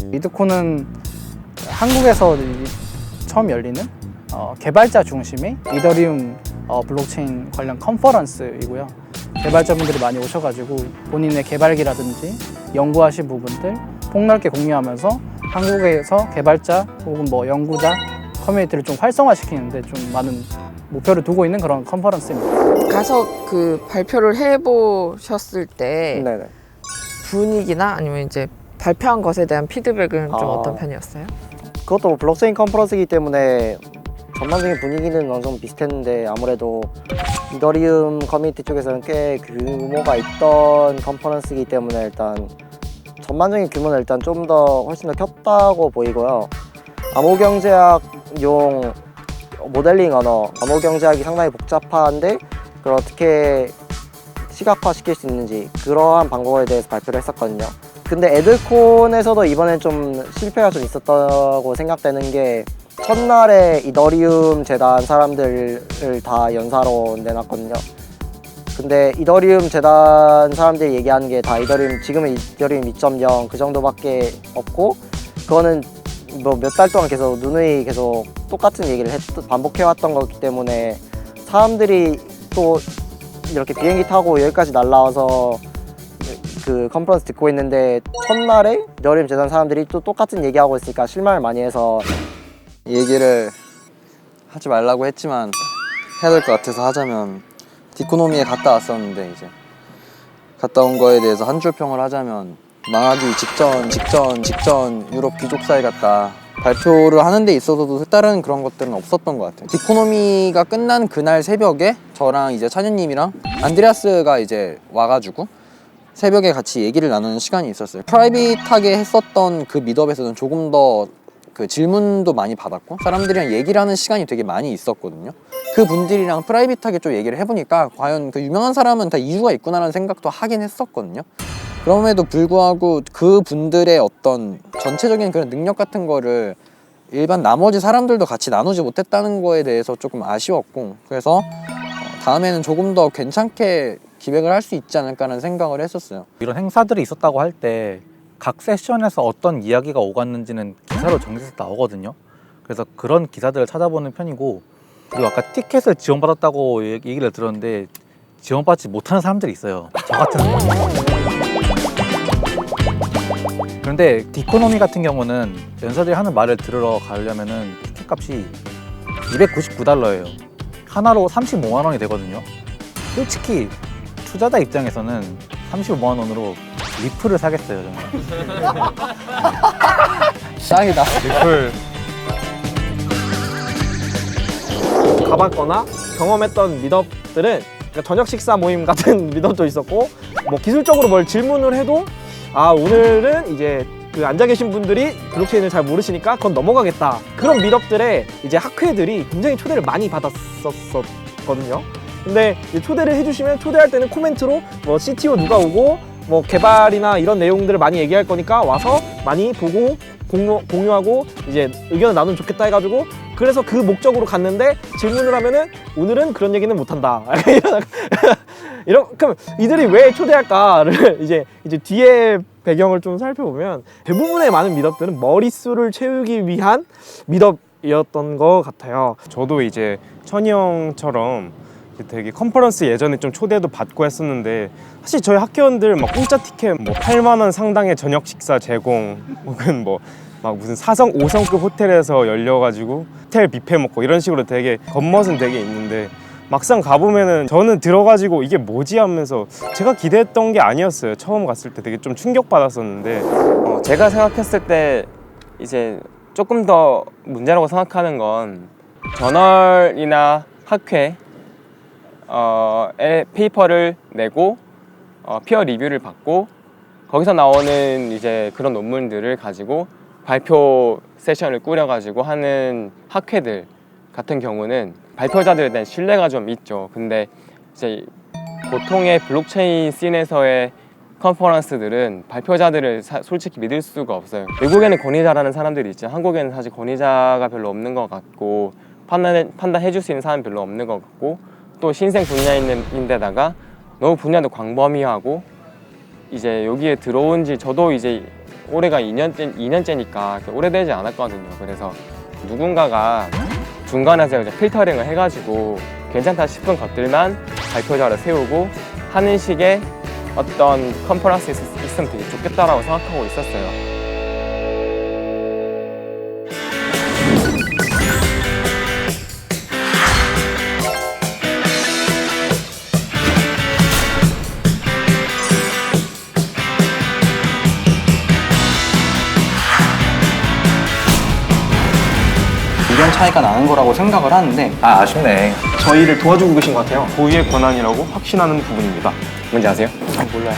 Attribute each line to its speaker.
Speaker 1: 미드콘은 한국에서 처음 열리는 개발자 중심의 이더리움 블록체인 관련 컨퍼런스이고요. 개발자분들이 많이 오셔가지고 본인의 개발기라든지 연구하신 부분들 폭넓게 공유하면서 한국에서 개발자 혹은 뭐 연구자 커뮤니티를 좀 활성화시키는데 좀 많은 목표를 두고 있는 그런 컨퍼런스입니다.
Speaker 2: 가서 그 발표를 해보셨을 때
Speaker 3: 네네.
Speaker 2: 분위기나 아니면 이제 발표한 것에 대한 피드백은 좀 어떤 편이었어요?
Speaker 3: 그것도 뭐 블록체인 컨퍼런스이기 때문에 전반적인 분위기는 어느 정도 비슷했는데 아무래도 이더리움 커뮤니티 쪽에서는 꽤 규모가 있던 컨퍼런스이기 때문에 일단 전반적인 규모는 일단 좀 더 훨씬 더 컸다고 보이고요. 암호경제학용 모델링 언어, 암호경제학이 상당히 복잡한데 그걸 어떻게 시각화시킬 수 있는지 그러한 방법에 대해서 발표를 했었거든요. 근데 에드콘에서도 이번엔 좀 실패가 좀 있었다고 생각되는 게 첫날에 이더리움 재단 사람들을 다 연사로 내놨거든요. 근데 이더리움 재단 사람들이 얘기하는 게 다 지금의 이더리움 2.0 그 정도밖에 없고 그거는 뭐 몇 달 동안 계속 누누이 계속 똑같은 얘기를 반복해왔던 거기 때문에 사람들이 또 이렇게 비행기 타고 여기까지 날라와서 그 컨퍼런스 듣고 있는데 첫날에 이더리움 재단 사람들이 또 똑같은 얘기하고 있으니까 실망을 많이 해서
Speaker 4: 얘기를 하지 말라고 했지만 해야 될 것 같아서 하자면 디코노미에 갔다 왔었는데 이제 갔다 온 거에 대해서 한 줄 평을 하자면 망하기 직전 유럽 귀족 사회 같다. 발표를 하는 데 있어서도 색다른 그런 것들은 없었던 것 같아요. 디코노미가 끝난 그날 새벽에 저랑 이제 찬유님이랑 안드레아스가 이제 와가지고 새벽에 같이 얘기를 나누는 시간이 있었어요. 프라이빗하게 했었던 그 미드업에서는 조금 더 그 질문도 많이 받았고 사람들이랑 얘기를 하는 시간이 되게 많이 있었거든요. 그 분들이랑 프라이빗하게 좀 얘기를 해보니까 과연 그 유명한 사람은 다 이유가 있구나라는 생각도 하긴 했었거든요. 그럼에도 불구하고 그 분들의 어떤 전체적인 그런 능력 같은 거를 일반 나머지 사람들도 같이 나누지 못했다는 거에 대해서 조금 아쉬웠고 그래서 다음에는 조금 더 괜찮게 기획을 할 수 있지 않을까라는 생각을 했었어요.
Speaker 5: 이런 행사들이 있었다고 할 때 각 세션에서 어떤 이야기가 오갔는지는 기사로 정리해서 나오거든요. 그래서 그런 기사들을 찾아보는 편이고 그리고 아까 티켓을 지원받았다고 얘기를 들었는데 지원받지 못하는 사람들이 있어요. 저 같은 그런데 디코노미 같은 경우는 연사들이 하는 말을 들으러 가려면은 티켓 값이 $299예요. 하나로 35만 원이 되거든요. 솔직히 투자자 입장에서는 35만 원으로 리플을 사겠어요, 정말.
Speaker 4: 짱이다.
Speaker 5: 리플.
Speaker 6: 가봤거나 경험했던 미드업들은 그러니까 저녁 식사 모임 같은 미드업도 있었고 뭐 기술적으로 뭘 질문을 해도 오늘은 이제 그 앉아 계신 분들이 블록체인을 잘 모르시니까 그건 넘어가겠다. 그런 미드업들에 이제 학회들이 굉장히 초대를 많이 받았었거든요. 근데 초대를 해주시면 초대할 때는 코멘트로 뭐 CTO 누가 오고 뭐 개발이나 이런 내용들을 많이 얘기할 거니까 와서 많이 보고 공유하고 이제 의견을 나누면 좋겠다 해가지고 그래서 그 목적으로 갔는데 질문을 하면은 오늘은 그런 얘기는 못한다. 그럼 이들이 왜 초대할까를 이제 뒤에 배경을 좀 살펴보면 대부분의 많은 미드업들은 머릿수를 채우기 위한 미드업이었던 것 같아요.
Speaker 7: 저도 이제 천이 형처럼 되게 컨퍼런스 예전에 좀 초대도 받고 했었는데 사실 저희 학교원들 막 공짜 티켓 뭐 8만 원 상당의 저녁 식사 제공 혹은 뭐 막 무슨 4성, 5성급 호텔에서 열려가지고 호텔 뷔페 먹고 이런 식으로 되게 겉멋은 되게 있는데 막상 가보면은 저는 들어가지고 이게 뭐지 하면서 제가 기대했던 게 아니었어요. 처음 갔을 때 되게 좀 충격받았었는데
Speaker 8: 제가 생각했을 때 이제 조금 더 문제라고 생각하는 건 저널이나 학회 페이퍼를 내고 피어 리뷰를 받고 거기서 나오는 이제 그런 논문들을 가지고 발표 세션을 꾸려가지고 하는 학회들 같은 경우는 발표자들에 대한 신뢰가 좀 있죠. 근데 이제 보통의 블록체인 씬에서의 컨퍼런스들은 발표자들을 솔직히 믿을 수가 없어요. 외국에는 권위자라는 사람들이 있죠. 한국에는 사실 권위자가 별로 없는 것 같고 판단해 줄 수 있는 사람이 별로 없는 것 같고 또 신생 분야인데다가 너무 분야도 광범위하고 이제 여기에 들어온 지 저도 이제 올해가 2년째니까 오래되지 않았거든요. 그래서 누군가가 중간에서 이제 필터링을 해가지고 괜찮다 싶은 것들만 발표자로 세우고 하는 식의 어떤 컨퍼런스 있으면 되게 좋겠다라고 생각하고 있었어요.
Speaker 9: 의견 차이가 나는 거라고 생각을 하는데 아쉽네.
Speaker 6: 저희를 도와주고 계신 것 같아요. 고유의 권한이라고 확신하는 부분입니다.
Speaker 8: 뭔지 아세요?
Speaker 1: 몰라요.